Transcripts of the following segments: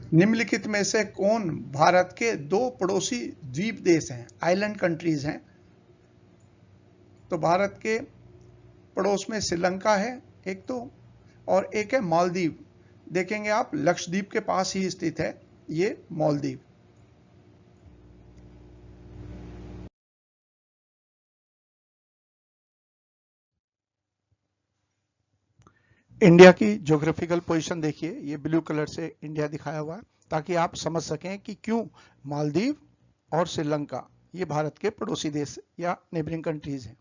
निम्नलिखित में से कौन भारत के दो पड़ोसी द्वीप देश हैं, आइलैंड कंट्रीज हैं? तो भारत के पड़ोस में श्रीलंका है एक तो, और एक है मालदीव। देखेंगे आप लक्षद्वीप के पास ही स्थित है ये मालदीव। इंडिया की ज्योग्राफिकल पोजीशन देखिए, ये ब्लू कलर से इंडिया दिखाया हुआ है ताकि आप समझ सकें कि क्यों मालदीव और श्रीलंका ये भारत के पड़ोसी देश या नेबरिंग कंट्रीज हैं।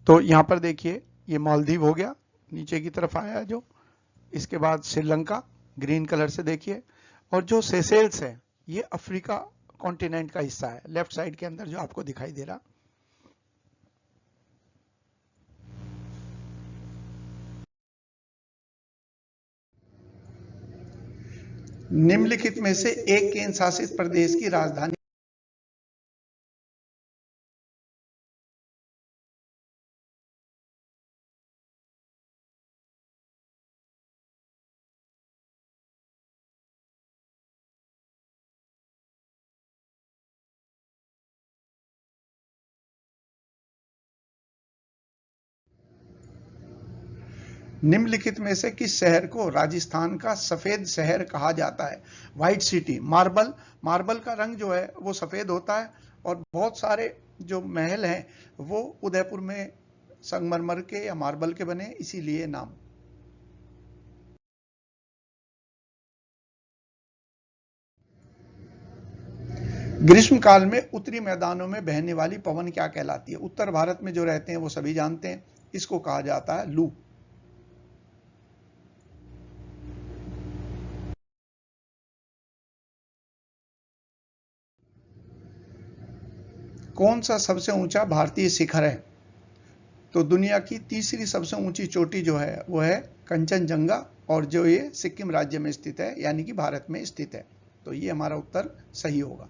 तो यहां पर देखिए ये मालदीव हो गया, नीचे की तरफ आया जो, इसके बाद श्रीलंका ग्रीन कलर से देखिए, और जो सेशेल्स है ये अफ्रीका कॉन्टिनेंट का हिस्सा है, लेफ्ट साइड के अंदर जो आपको दिखाई दे रहा। निम्नलिखित में से एक केंद्र शासित प्रदेश की राजधानी निम्नलिखित में से किस शहर को राजस्थान का सफेद शहर कहा जाता है? White city. मार्बल का रंग जो है वो सफेद होता है, और बहुत सारे जो महल हैं वो उदयपुर में संगमरमर के या मार्बल के बने, इसीलिए नाम। ग्रीष्म काल में उत्तरी मैदानों में बहने वाली पवन क्या कहलाती है? उत्तर भारत में जो रहते हैं वो सभी जानते हैं, इसको कहा जाता है लू। कौन सा सबसे ऊंचा भारतीय शिखर है? तो दुनिया की तीसरी सबसे ऊंची चोटी जो है वो है कंचनजंगा, और जो ये सिक्किम राज्य में स्थित है, यानी कि भारत में स्थित है। तो ये हमारा उत्तर सही होगा।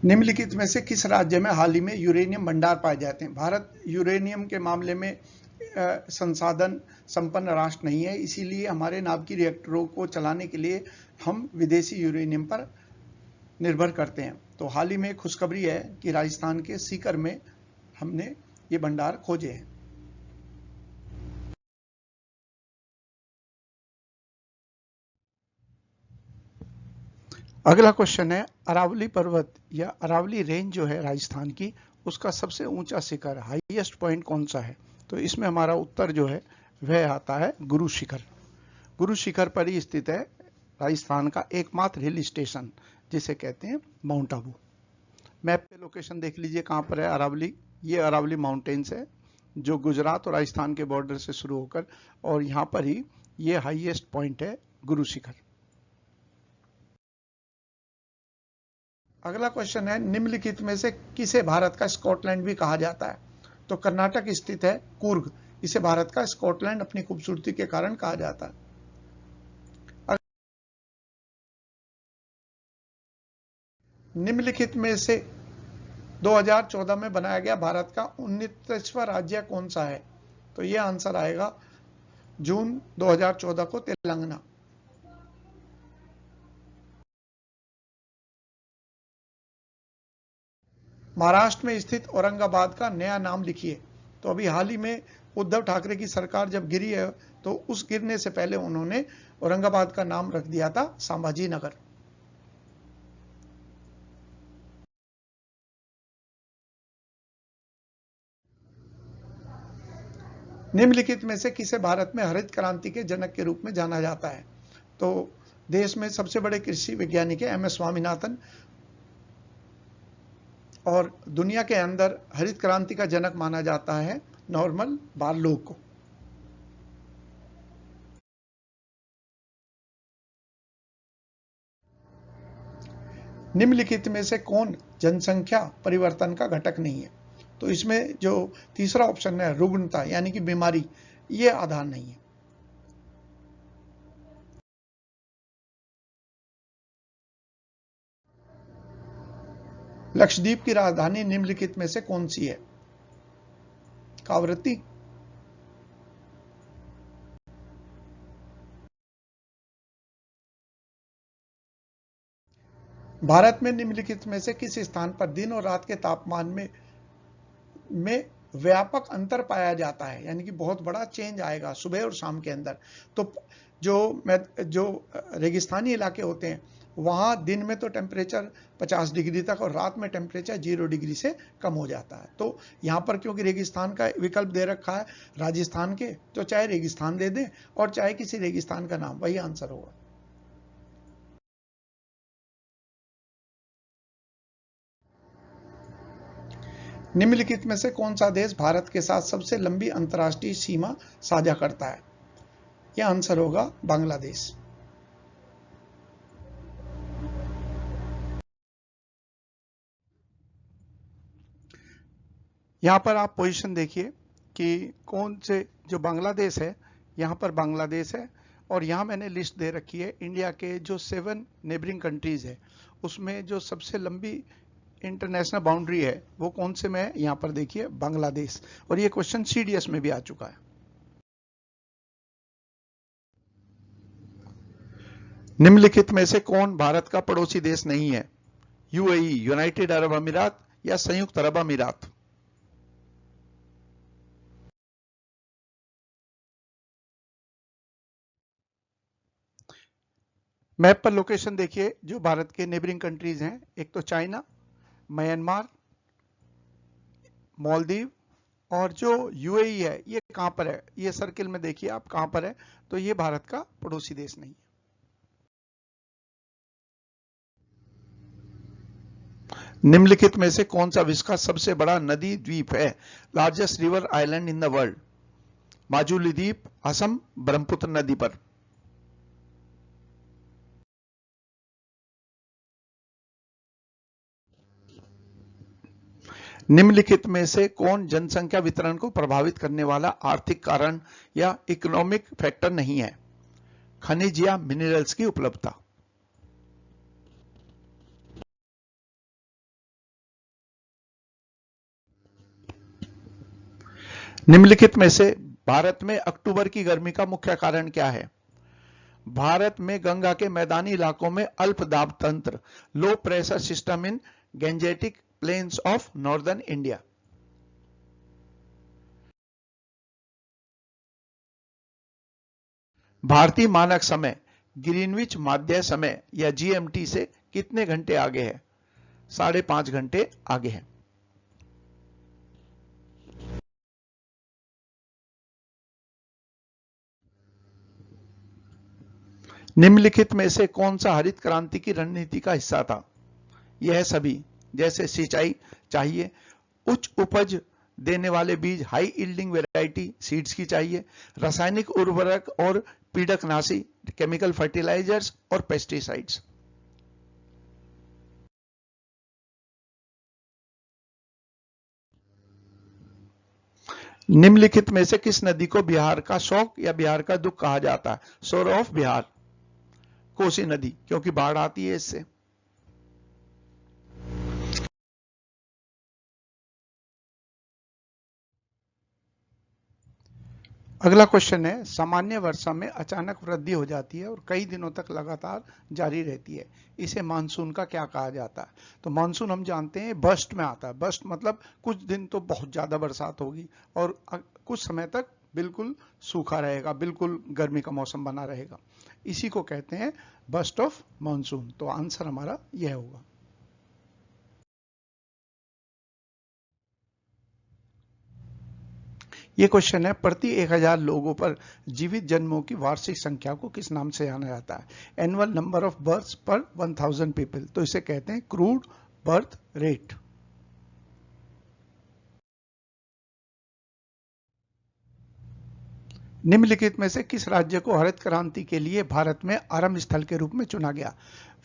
निम्नलिखित में से किस राज्य में हाल ही में यूरेनियम भंडार पाए जाते हैं? भारत यूरेनियम के मामले में संसाधन संपन्न राष्ट्र नहीं है, इसीलिए हमारे नाभिकीय की रिएक्टरों को चलाने के लिए हम विदेशी यूरेनियम पर निर्भर करते हैं। तो हाल ही में खुशखबरी है कि राजस्थान के सीकर में हमने ये भंडार खोजे हैं। अगला क्वेश्चन है, अरावली पर्वत या अरावली रेंज जो है राजस्थान की, उसका सबसे ऊंचा शिखर, हाईएस्ट पॉइंट कौन सा है? तो इसमें हमारा उत्तर जो है वह आता है गुरु शिखर। गुरु शिखर पर ही स्थित है राजस्थान का एकमात्र हिल स्टेशन, जिसे कहते हैं माउंट आबू। मैप पे लोकेशन देख लीजिए कहां पर है अरावली। ये अरावली माउंटेन्स है जो गुजरात और राजस्थान के बॉर्डर से शुरू होकर, और यहाँ पर ही ये हाईएस्ट पॉइंट है गुरु शिखर। अगला क्वेश्चन है, निम्नलिखित में से किसे भारत का स्कॉटलैंड भी कहा जाता है? तो कर्नाटक स्थित है कूर्ग, इसे भारत का स्कॉटलैंड अपनी खूबसूरती के कारण कहा जाता है। निम्नलिखित में से 2014 में बनाया गया भारत का 19वां राज्य कौन सा है? तो यह आंसर आएगा जून 2014 को तेलंगाना। महाराष्ट्र में स्थित औरंगाबाद का नया नाम लिखिए। तो अभी हाल ही में उद्धव ठाकरे की सरकार जब गिरी है, तो उस गिरने से पहले उन्होंने औरंगाबाद का नाम रख दिया था संभाजी नगर। निम्नलिखित में से किसे भारत में हरित क्रांति के जनक के रूप में जाना जाता है? तो देश में सबसे बड़े कृषि वैज्ञानिक है MS स्वामीनाथन, और दुनिया के अंदर हरित क्रांति का जनक माना जाता है नॉर्मन बोरलॉग को। निम्नलिखित में से कौन जनसंख्या परिवर्तन का घटक नहीं है? तो इसमें जो तीसरा ऑप्शन है रुग्णता यानी कि बीमारी, ये आधार नहीं है। लक्षद्वीप की राजधानी निम्नलिखित में से कौन सी है? कावरत्ती, भारत में निम्नलिखित में से किस स्थान पर दिन और रात के तापमान में व्यापक अंतर पाया जाता है, यानी कि बहुत बड़ा चेंज आएगा सुबह और शाम के अंदर? तो जो रेगिस्तानी इलाके होते हैं वहां दिन में तो टेम्परेचर 50 डिग्री तक और रात में टेम्परेचर 0 डिग्री से कम हो जाता है। तो यहाँ पर क्योंकि रेगिस्तान का विकल्प दे रखा है राजस्थान के, तो चाहे रेगिस्तान दे दें और चाहे किसी रेगिस्तान का नाम, वही आंसर होगा। निम्नलिखित में से कौन सा देश भारत के साथ सबसे लंबी अंतर्राष्ट्रीय सीमा साझा करता है? यह आंसर होगा बांग्लादेश। यहां पर आप पोजीशन देखिए कि कौन से, जो बांग्लादेश है, यहां पर बांग्लादेश है और यहां मैंने लिस्ट दे रखी है इंडिया के जो 7 नेबरिंग कंट्रीज है उसमें जो सबसे लंबी इंटरनेशनल बाउंड्री है वो कौन से में है? यहां पर देखिए बांग्लादेश। और ये क्वेश्चन सीडीएस में भी आ चुका है। निम्नलिखित में से कौन भारत का पड़ोसी देश नहीं है? यूएई, यूनाइटेड अरब अमीरात या संयुक्त अरब अमीरात? मैप पर लोकेशन देखिए जो भारत के नेबरिंग कंट्रीज हैं, एक तो चाइना, म्यांमार, मालदीव और जो यूएई है ये कहां पर है? ये सर्किल में देखिए आप कहां पर है, तो ये भारत का पड़ोसी देश नहीं है। निम्नलिखित में से कौन सा विश्व का सबसे बड़ा नदी द्वीप है? Largest river island in the world? Majuli द्वीप, असम, ब्रह्मपुत्र नदी पर? निम्नलिखित में से कौन जनसंख्या वितरण को प्रभावित करने वाला आर्थिक कारण या इकोनॉमिक फैक्टर नहीं है? खनिज या मिनरल्स की उपलब्धता? निम्नलिखित में से भारत में अक्टूबर की गर्मी का मुख्य कारण क्या है? भारत में गंगा के मैदानी इलाकों में अल्प दाब तंत्र, low pressure system in Gangetic plains of northern India? भारतीय मानक समय ग्रीनविच माध्य समय या जीएमटी से कितने घंटे आगे है? 5.5 घंटे आगे है। निम्नलिखित में से कौन सा हरित क्रांति की रणनीति का हिस्सा था? यह सभी, जैसे सिंचाई चाहिए, उच्च उपज देने वाले बीज, हाई यील्डिंग वैरायटी सीड्स की चाहिए, रासायनिक उर्वरक और पीड़कनाशी, केमिकल फर्टिलाइजर्स और पेस्टिसाइड्स? निम्नलिखित में से किस नदी को बिहार का शौक या बिहार का दुख कहा जाता है? सोर ऑफ बिहार? कोसी नदी, क्योंकि बाढ़ आती है इससे। अगला क्वेश्चन है, सामान्य वर्षा में अचानक वृद्धि हो जाती है और कई दिनों तक लगातार जारी रहती है, इसे मानसून का क्या कहा जाता है? तो मानसून हम जानते हैं बर्स्ट में आता है। बर्स्ट मतलब कुछ दिन तो बहुत ज्यादा बरसात होगी और कुछ समय तक बिल्कुल सूखा रहेगा, बिल्कुल गर्मी का मौसम बना रहेगा, इसी को कहते हैं बर्स्ट ऑफ मानसून। तो आंसर हमारा यह होगा। ये क्वेश्चन है, प्रति 1000 लोगों पर जीवित जन्मों की वार्षिक संख्या को किस नाम से जाना जाता है? एनुअल नंबर ऑफ बर्थ्स पर 1000 पीपल। तो इसे कहते हैं क्रूड बर्थ रेट। निम्नलिखित में से किस राज्य को हरित क्रांति के लिए भारत में आरंभ स्थल के रूप में चुना गया?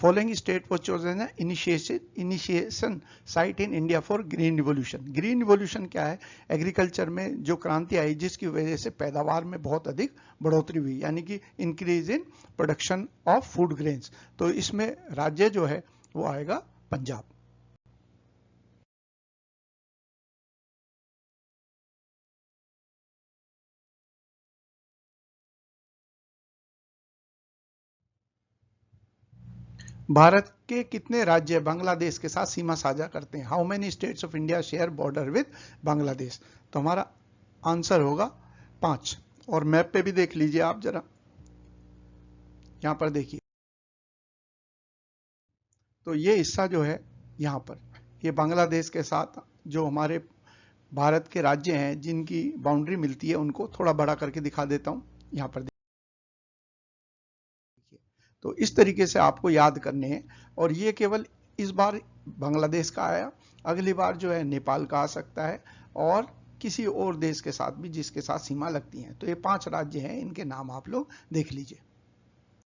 Following state was chosen initiation site in India for green revolution. Green revolution क्या है? एग्रीकल्चर में जो क्रांति आई जिसकी वजह से पैदावार में बहुत अधिक बढ़ोतरी हुई, यानी कि increase in production of food grains. तो इसमें राज्य जो है वो आएगा पंजाब। भारत के कितने राज्य बांग्लादेश के साथ सीमा साझा करते हैं? How many states of India share border with Bangladesh? तो हमारा आंसर होगा 5। और मैप पे भी देख लीजिए आप जरा, यहां पर देखिए, तो ये हिस्सा जो है यहां पर, ये बांग्लादेश के साथ जो हमारे भारत के राज्य हैं जिनकी बाउंड्री मिलती है, उनको थोड़ा बड़ा करके दिखा देता हूं। यहां पर देखिए, तो इस तरीके से आपको याद करने हैं। और ये केवल इस बार बांग्लादेश का आया, अगली बार जो है नेपाल का आ सकता है, और किसी और देश के साथ भी जिसके साथ सीमा लगती है। तो ये 5 राज्य हैं, इनके नाम आप लोग देख लीजिए।